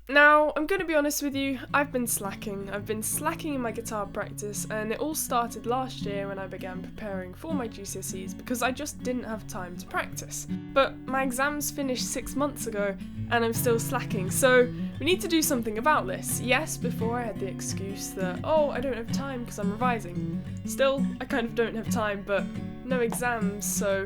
Now, I'm going to be honest with you, I've been slacking. I've been slacking in my guitar practice, and it all started last year when I began preparing for my GCSEs because I just didn't have time to practice. But my exams finished 6 months ago, and I'm still slacking, so we need to do something about this. Yes, before I had the excuse that, oh, I don't have time because I'm revising. Still, I kind of don't have time, but no exams, so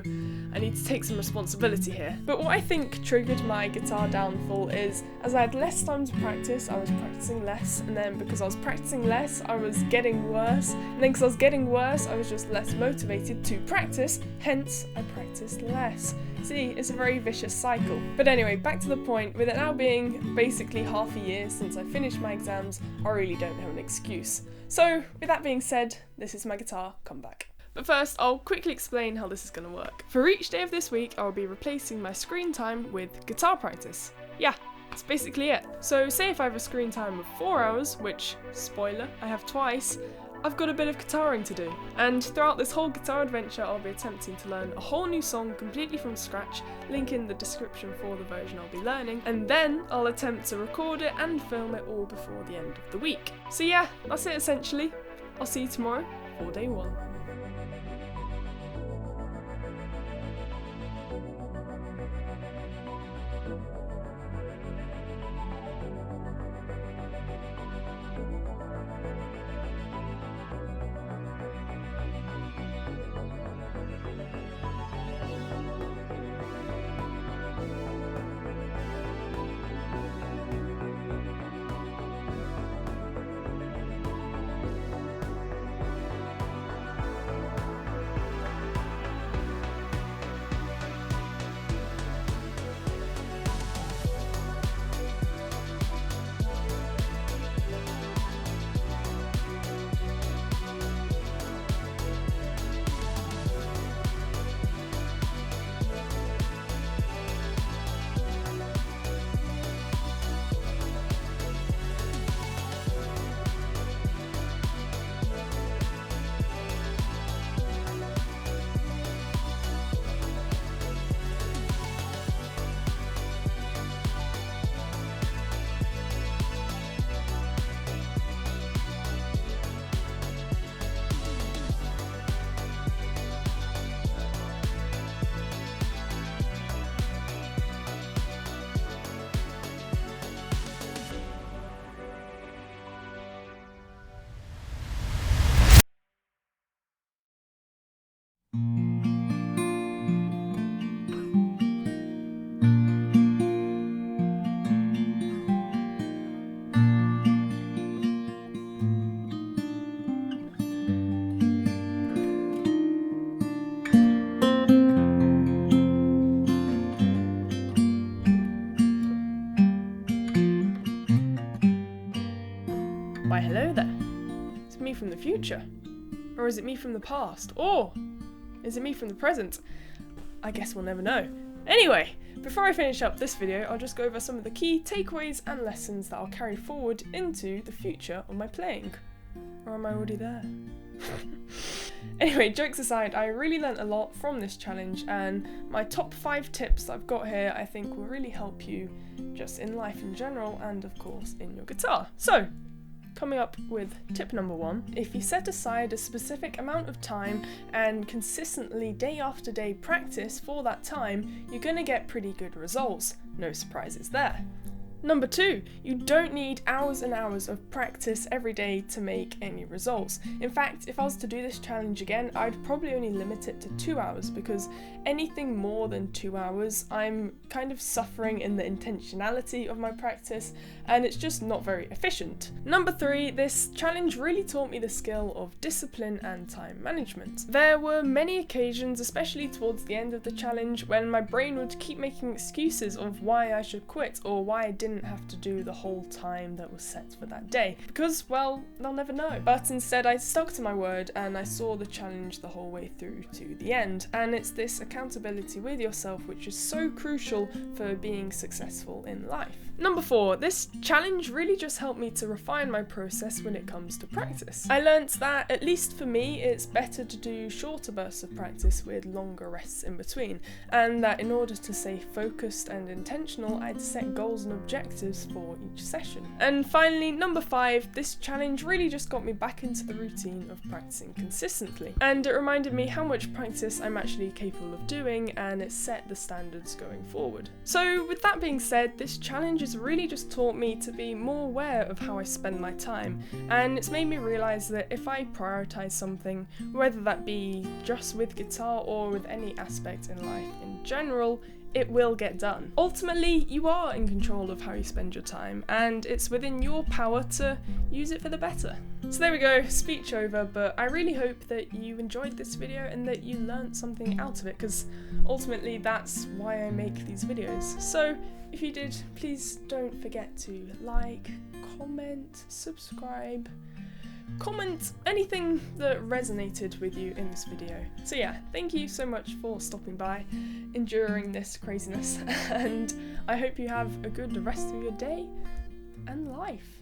I need to take some responsibility here. But what I think triggered my guitar downfall is, as I had less time to practice, I was practicing less, and then because I was practicing less, I was getting worse, and then because I was getting worse, I was just less motivated to practice, hence I practiced less. See, it's a very vicious cycle. But anyway, back to the point, with it now being basically half a year since I finished my exams, I really don't have an excuse. So, with that being said, this is my guitar comeback. But first, I'll quickly explain how this is going to work. For each day of this week, I'll be replacing my screen time with guitar practice. Yeah, that's basically it. So say if I have a screen time of 4 hours, which, spoiler, I have twice, I've got a bit of guitaring to do. And throughout this whole guitar adventure, I'll be attempting to learn a whole new song completely from scratch, link in the description for the version I'll be learning, and then I'll attempt to record it and film it all before the end of the week. So yeah, that's it essentially. I'll see you tomorrow for day 1. Why hello there. It's me from the future. Or is it me from the past? Or is it me from the present? I guess we'll never know. Anyway, before I finish up this video, I'll just go over some of the key takeaways and lessons that I'll carry forward into the future of my playing. Or am I already there? Anyway, jokes aside, I really learnt a lot from this challenge, and my top 5 tips that I've got here I think will really help you just in life in general and of course in your guitar. So, coming up with tip number 1, if you set aside a specific amount of time and consistently day after day practice for that time, you're going to get pretty good results. No surprises there. Number 2, you don't need hours and hours of practice every day to make any results. In fact, if I was to do this challenge again, I'd probably only limit it to 2 hours, because anything more than 2 hours, I'm kind of suffering in the intentionality of my practice, and it's just not very efficient. Number 3, this challenge really taught me the skill of discipline and time management. There were many occasions, especially towards the end of the challenge, when my brain would keep making excuses of why I should quit or why I didn't have to do the whole time that was set for that day, because, well, they'll never know. But instead I stuck to my word and I saw the challenge the whole way through to the end, and it's this accountability with yourself which is so crucial for being successful in life. Number 4, this challenge really just helped me to refine my process when it comes to practice. I learnt that, at least for me, it's better to do shorter bursts of practice with longer rests in between, and that in order to stay focused and intentional, I'd set goals and objectives for each session. And finally, number 5, this challenge really just got me back into the routine of practicing consistently, and it reminded me how much practice I'm actually capable of doing, and it set the standards going forward. So with that being said, this challenge has really just taught me to be more aware of how I spend my time, and it's made me realise that if I prioritise something, whether that be just with guitar or with any aspect in life in general, it will get done. Ultimately, you are in control of how you spend your time, and it's within your power to use it for the better. So there we go, speech over, but I really hope that you enjoyed this video and that you learnt something out of it, because ultimately that's why I make these videos. So if you did, please don't forget to like, comment, subscribe, comment anything that resonated with you in this video. So yeah, thank you so much for stopping by, enduring this craziness, and I hope you have a good rest of your day and life.